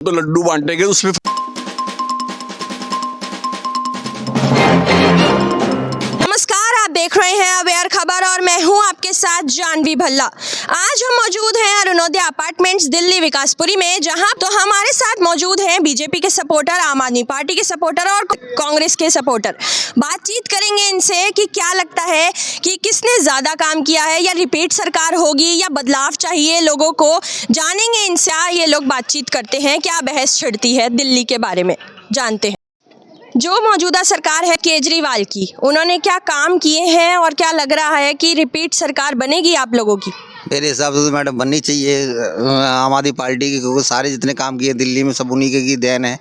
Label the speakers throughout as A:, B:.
A: तो लड्डू बांटेंगे उसमें।
B: नमस्कार, आप देख रहे हैं अवेयर खबर और मैं हूं आपके साथ जानवी भल्ला। आज हम मौजूद हैं अरुणोदय अपार्टमेंट्स दिल्ली विकासपुरी में, जहां तो हमारे साथ मौजूद हैं बीजेपी के सपोर्टर, आम आदमी पार्टी के सपोर्टर और कांग्रेस के सपोर्टर। बातचीत करेंगे इनसे कि क्या लगता है कि किसने ज़्यादा काम किया है, या रिपीट सरकार होगी या बदलाव चाहिए लोगों को। जानेंगे इनसे, ये लोग बातचीत करते हैं, क्या बहस छिड़ती है दिल्ली के बारे में, जानते हैं। जो मौजूदा सरकार है केजरीवाल की, उन्होंने क्या काम किए हैं और क्या लग रहा है कि रिपीट सरकार बनेगी आप लोगों की?
C: मेरे हिसाब से तो मैडम बननी चाहिए आम आदमी पार्टी की, क्योंकि सारे जितने काम किए दिल्ली में सब उन्हीं की देन है।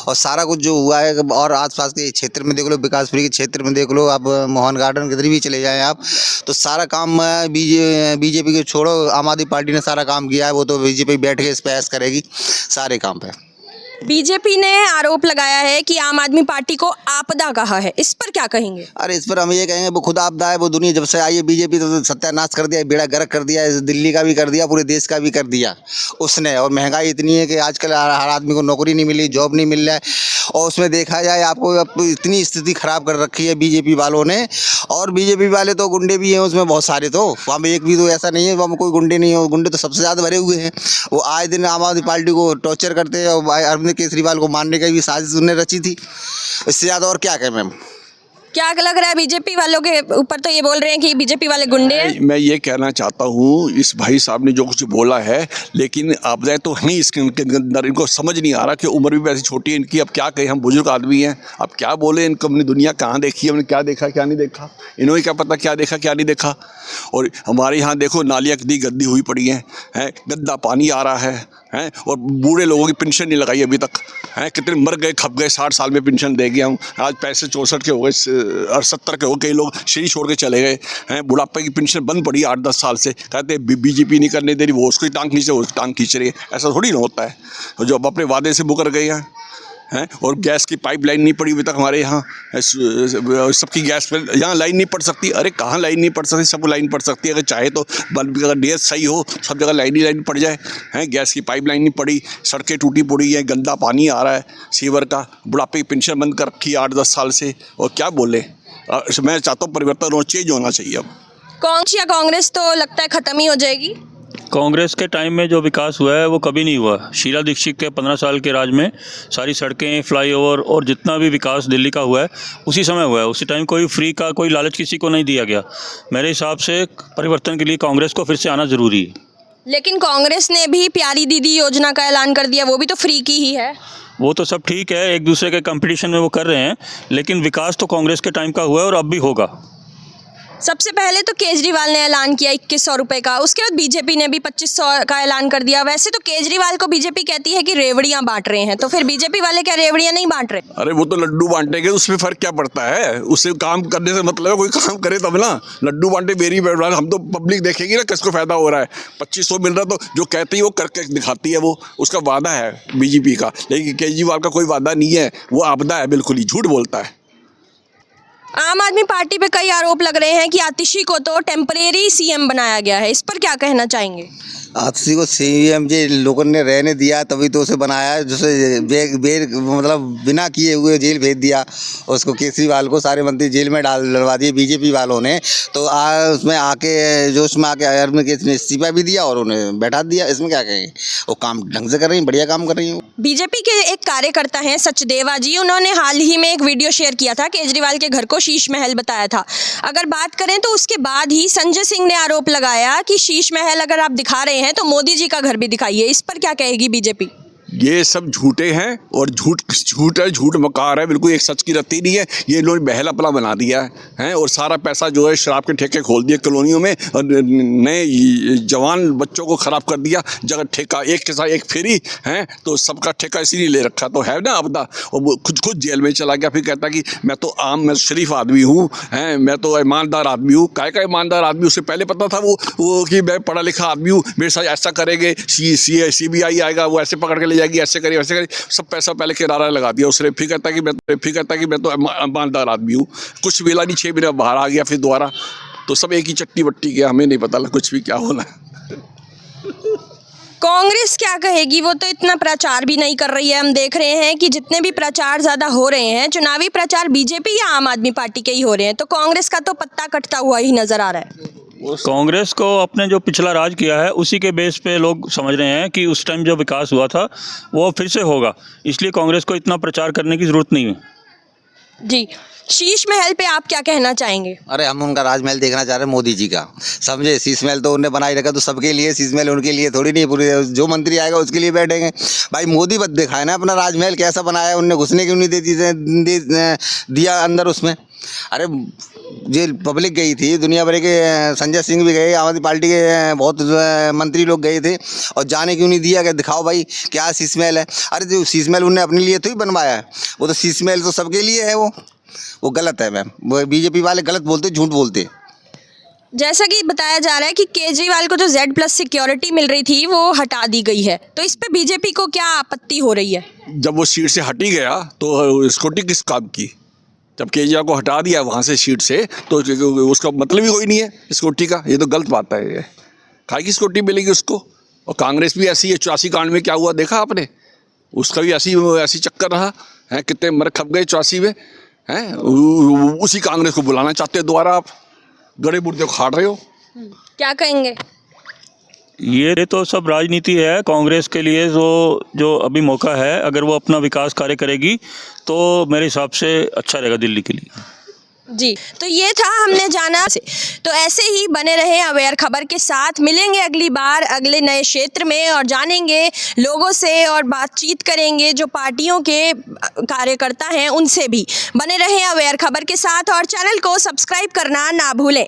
C: और सारा कुछ जो हुआ है, और आसपास के क्षेत्र में देख लो, विकासपुरी के क्षेत्र में देख लो, आप मोहन गार्डन किधर भी चले जाएं आप, तो सारा काम बीजेपी के छोड़ो, आम आदमी पार्टी ने सारा काम किया है। वो तो बीजेपी बैठ के इस पर ऐश करेगी सारे काम पे।
B: बीजेपी ने आरोप लगाया है कि आम आदमी पार्टी को आपदा कहा है, इस पर क्या कहेंगे?
C: अरे इस पर हम ये कहेंगे, वो खुद आपदा है। वो दुनिया जब से आई है बीजेपी तो सत्यानाश कर दिया, बेड़ा गर्क कर दिया, दिल्ली का भी कर दिया, पूरे देश का भी कर दिया उसने। और महंगाई इतनी है कि आजकल हर आदमी को नौकरी नहीं मिली, जॉब नहीं मिल रहा है। और उसमें देखा जाए आपको, अब इतनी स्थिति खराब कर रखी है बीजेपी वालों ने। और बीजेपी वाले तो गुंडे भी हैं उसमें बहुत सारे, तो वहाँ में एक भी तो ऐसा नहीं है वहाँ में कोई गुंडे नहीं है। गुंडे तो सबसे ज़्यादा भरे हुए हैं। वो आए दिन आम आदमी पार्टी को टॉर्चर करते हैं, और अरविंद केजरीवाल को मारने की भी साजिश उन्होंने रची थी। इससे ज़्यादा और क्या कहें मैम?
B: क्या लग रहा है बीजेपी वालों के ऊपर? तो ये बोल रहे हैं कि बीजेपी वाले गुंडे हैं।
A: मैं ये कहना चाहता हूँ, इस भाई साहब ने जो कुछ बोला है, लेकिन आपदाएं तो हैं इसके अंदर। इनको समझ नहीं आ रहा कि उम्र भी वैसी छोटी है इनकी। अब क्या कहें, हम बुजुर्ग आदमी हैं, अब क्या बोले इनको। अपनी दुनिया कहाँ देखी है, हमने क्या देखा क्या नहीं देखा, इन्होंने क्या पता क्या देखा क्या नहीं देखा। और हमारे यहाँ देखो नालियाँ कितनी गंदी हुई पड़ी हैं, गंदा पानी आ रहा है, और बूढ़े लोगों की पेंशन नहीं लगाई अभी तक, हैं। कितने मर गए, खप गए, 60 साल में पेंशन दे गया हूँ। आज पैसे 64 के हो गए और 70 के हो गए। कई लोग शरीर छोड़ के चले गए हैं। बुढ़ापे की पेंशन बंद पड़ी 8-10 साल से। कहते बीजेपी नहीं करने दे रही, वो उसको ही टांग खींचे, वो टांग खींच रही है। ऐसा थोड़ी ना होता है। जो अब अपने वादे से मुकर गए हैं, और गैस की पाइपलाइन नहीं पड़ी अभी तक हमारे यहाँ। सबकी गैस पर यहाँ लाइन नहीं पड़ सकती। अरे कहाँ लाइन नहीं पड़ सकती, सब लाइन पड़ सकती है अगर चाहे तो। अगर डेट सही हो, सब जगह लाइन ही लाइन पड़ जाए। गैस की पाइपलाइन नहीं पड़ी, सड़कें टूटी पड़ी हैं, गंदा पानी आ रहा है सीवर का, बुढ़ापे की पेंशन बंद कर रखी है 8-10 साल से। और क्या बोले, मैं चाहता हूँ परिवर्तन और चेंज होना चाहिए। अब
B: कांग्रेस तो लगता है खत्म ही हो जाएगी।
D: कांग्रेस के टाइम में जो विकास हुआ है वो कभी नहीं हुआ। शीला दीक्षित के 15 साल के राज में सारी सड़कें, फ्लाईओवर और जितना भी विकास दिल्ली का हुआ है उसी समय हुआ है। उसी टाइम कोई फ्री का कोई लालच किसी को नहीं दिया गया। मेरे हिसाब से परिवर्तन के लिए कांग्रेस को फिर से आना ज़रूरी है।
B: लेकिन कांग्रेस ने भी प्यारी दीदी योजना का ऐलान कर दिया, वो भी तो फ्री की ही है।
D: वो तो सब ठीक है, एक दूसरे के कंपटीशन में वो कर रहे हैं, लेकिन विकास तो कांग्रेस के टाइम का हुआ है और अब भी होगा।
B: सबसे पहले तो केजरीवाल ने ऐलान किया 2100 रुपये का, उसके बाद बीजेपी ने भी 2500 का ऐलान कर दिया। वैसे तो केजरीवाल को बीजेपी कहती है कि रेवड़ियां बांट रहे हैं, तो फिर बीजेपी वाले क्या रेवड़ियां नहीं बांट रहे?
A: अरे वो तो लड्डू बांटेंगे, उसमें फर्क क्या पड़ता है? उससे काम करने से मतलब है, कोई काम करे तब ना। लड्डू बांटे बेरी बैठ, हम तो पब्लिक देखेगी ना किसको फायदा हो रहा है। 2500 मिल रहा तो जो कहती है वो करके दिखाती है, वो उसका वादा है बीजेपी का। लेकिन केजरीवाल का कोई वादा नहीं है, वो आपदा है, बिल्कुल ही झूठ बोलता है।
B: आम आदमी पार्टी पे कई आरोप लग रहे हैं कि आतिशी को तो टेम्परेरी सीएम बनाया गया है, इस पर क्या कहना चाहेंगे?
C: आतिशी को सीएम जे लोगों ने रहने दिया तभी तो उसे बनाया, जिसे मतलब बिना किए हुए जेल भेज दिया उसको। केजरीवाल को सारे मंत्री जेल में डलवा दिए बीजेपी वालों ने। तो उसमें आके जोश में आके अरविंद केजरीवाल ने इस्तीफा भी दिया और उन्हें बैठा दिया। इसमें क्या कहेंगे, वो काम ढंग से कर रही हैं, बढ़िया काम कर रही हैं।
B: बीजेपी के एक कार्यकर्ता हैं सचदेवा जी, उन्होंने हाल ही में एक वीडियो शेयर किया था, केजरीवाल के घर को शीश महल बताया था। अगर बात करें तो उसके बाद ही संजय सिंह ने आरोप लगाया कि शीश महल अगर आप दिखा रहे हैं तो मोदी जी का घर भी दिखाइए। इस पर क्या कहेगी बीजेपी?
A: ये सब झूठे हैं और झूठ मकार है, बिल्कुल एक सच की रत्ती नहीं है। ये लोग बहला पला बना दिया है, और सारा पैसा जो है शराब के ठेके खोल दिए कॉलोनियों में, और नए जवान बच्चों को ख़राब कर दिया। जगह ठेका एक के साथ एक फ्री है, तो सबका ठेका इसीलिए ले रखा तो है ना आपदा। और वो खुद जेल में चला गया, फिर कहता कि मैं तो शरीफ आदमी हूँ, मैं तो ईमानदार आदमी हूँ। काय का ईमानदार आदमी? उससे पहले पता था वो कि मैं पढ़ा लिखा आदमी हूँ, मेरे साथ ऐसा करेंगे, CBI आएगा, वो ऐसे पकड़ के ले जाएगी, ऐसे करिए वैसे करिए। सब पैसा पहले किराया लगा दिया उसने। फिर कहता कि मैं तो ईमानदार आदमी हूँ। कुछ मिला नहीं, 6 महीने बाहर आ गया फिर दोबारा। तो सब एक ही चट्टी बट्टी गया, हमें नहीं पता कुछ भी क्या होना है।
B: कांग्रेस क्या कहेगी? वो तो इतना प्रचार भी नहीं कर रही है। हम देख रहे हैं कि जितने भी प्रचार ज़्यादा हो रहे हैं, चुनावी प्रचार बीजेपी या आम आदमी पार्टी के ही हो रहे हैं, तो कांग्रेस का तो पत्ता कटता हुआ ही नज़र आ रहा है।
D: कांग्रेस को अपने जो पिछला राज किया है उसी के बेस पे लोग समझ रहे हैं कि उस टाइम जो विकास हुआ था वो फिर से होगा, इसलिए कांग्रेस को इतना प्रचार करने की ज़रूरत नहीं है।
B: जी, शीश महल पे आप क्या कहना चाहेंगे?
C: अरे हम उनका राजमहल देखना चाह रहे हैं, मोदी जी का, समझे। शीश महल तो उन्हें बनाई रखा, तो सबके लिए शीश महल, उनके लिए थोड़ी नहीं, पूरे जो मंत्री आएगा उसके लिए बैठेंगे। भाई मोदी बस दिखाए ना अपना राजमहल कैसा बनाया है, उनने घुसने क्यों नहीं दिया अंदर उसमें। अरे जो पब्लिक गई थी दुनिया भर के, संजय सिंह भी गए, आम आदमी पार्टी के बहुत मंत्री लोग गए थे, और जाने क्यों नहीं दिया कि दिखाओ भाई क्या शीश महल है। अरे जो शीश महल उन्होंने अपने लिए तो ही बनवाया है, वो तो शीश महल तो सबके लिए है। वो गलत है मैम, वो बीजेपी वाले गलत बोलते, झूठ बोलते।
B: जैसा कि बताया जा रहा है कि केजरीवाल को जो Z+ सिक्योरिटी मिल रही थी वो हटा दी गई है, तो इस पे बीजेपी को क्या आपत्ति हो रही है?
A: जब वो सीट से हटी गया तो सिक्योरिटी किस काम की? जब केजरीवाल को हटा दिया वहाँ से सीट से, तो उसका मतलब ही कोई नहीं है सिक्योरिटी का। ये तो गलत बात है। ये काहे की सिक्योरिटी मिलेगी उसको? और कांग्रेस भी ऐसी है, 84 कांड में क्या हुआ देखा आपने? उसका भी ऐसी चक्कर रहा है, कितने मर खप गए 84 में हैं। उसी कांग्रेस को बुलाना चाहते हैं दोबारा आप, गड़े मुर्दे को खाड़ रहे हो।
B: क्या कहेंगे?
D: ये तो सब राजनीति है कांग्रेस के लिए। जो अभी मौका है, अगर वो अपना विकास कार्य करेगी तो मेरे हिसाब से अच्छा रहेगा दिल्ली के लिए।
B: जी, तो ये था हमने जाना से। तो ऐसे ही बने रहे अवेयर खबर के साथ। मिलेंगे अगली बार अगले नए क्षेत्र में और जानेंगे लोगों से और बातचीत करेंगे जो पार्टियों के कार्यकर्ता हैं उनसे भी। बने रहे अवेयर खबर के साथ और चैनल को सब्सक्राइब करना ना भूलें।